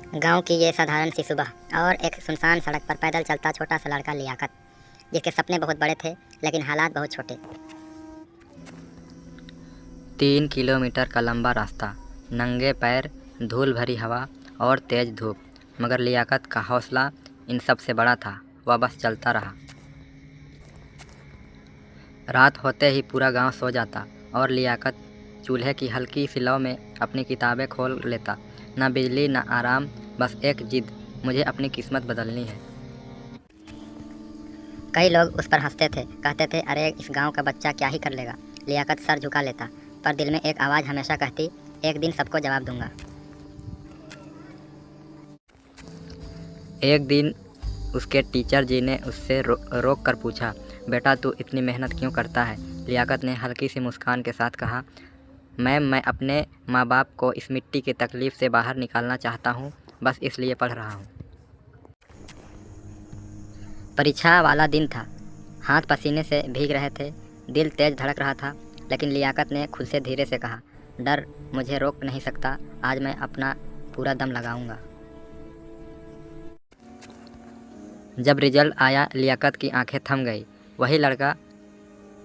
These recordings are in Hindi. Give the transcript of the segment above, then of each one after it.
गांव की ये साधारण सी सुबह और एक सुनसान सड़क पर पैदल चलता छोटा सा लड़का लियाकत, जिसके सपने बहुत बड़े थे लेकिन हालात बहुत छोटे। 3 किलोमीटर का लंबा रास्ता, नंगे पैर, धूल भरी हवा और तेज धूप, मगर लियाकत का हौसला इन सब से बड़ा था। वह बस चलता रहा। रात होते ही पूरा गांव सो जाता और लियाकत चूल्हे की हल्की सी लौ में अपनी किताबें खोल लेता। न बिजली न आराम, बस एक जिद, मुझे अपनी किस्मत बदलनी है। कई लोग उस पर हंसते थे, कहते थे अरे इस गांव का बच्चा क्या ही कर लेगा। लियाकत सर झुका लेता, पर दिल में एक आवाज़ हमेशा कहती, एक दिन सबको जवाब दूंगा। एक दिन उसके टीचर जी ने उससे रोक कर पूछा, बेटा तू इतनी मेहनत क्यों करता है? लियाकत ने हल्की सी मुस्कान के साथ कहा, मैम मैं अपने माँ बाप को इस मिट्टी की तकलीफ़ से बाहर निकालना चाहता हूँ, बस इसलिए पढ़ रहा हूँ। परीक्षा वाला दिन था। हाथ पसीने से भीग रहे थे, दिल तेज धड़क रहा था, लेकिन लियाकत ने खुद से धीरे से कहा, डर मुझे रोक नहीं सकता, आज मैं अपना पूरा दम लगाऊंगा। जब रिजल्ट आया, लियाकत की आंखें थम गई। वही लड़का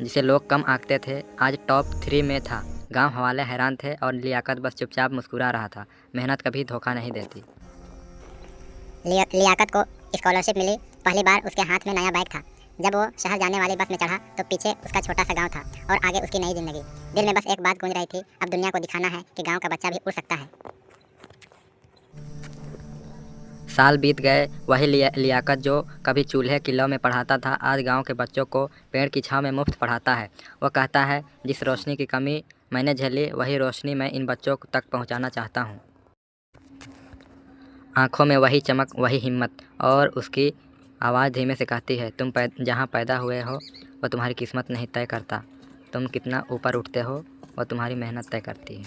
जिसे लोग कम आंकते थे, आज टॉप 3 में था। गांव वाले हैरान थे और लियाकत बस चुपचाप मुस्कुरा रहा था। मेहनत कभी धोखा नहीं देती। लियाकत को स्कॉलरशिप मिली। पहली बार उसके हाथ में नया बैग था। जब वो शहर जाने वाली बस में चढ़ा तो पीछे उसका छोटा सा गांव था और आगे उसकी नई जिंदगी। दिल में बस एक बात गूंज रही थी, अब दुनिया को दिखाना है कि गांव का बच्चा भी उड़ सकता है। साल बीत गए। वही लियाकत जो कभी चूल्हे की लौ में पढ़ाता था, आज गांव के बच्चों को पेड़ की छांव में मुफ्त पढ़ाता है। वह कहता है, जिस रोशनी की कमी मैंने झेली, वही रोशनी मैं इन बच्चों तक पहुंचाना चाहता हूं। आंखों में वही चमक, वही हिम्मत, और उसकी आवाज़ धीमे से कहती है, तुम जहां पैदा हुए हो वह तुम्हारी किस्मत नहीं तय करता, तुम कितना ऊपर उठते हो वह तुम्हारी मेहनत तय करती है।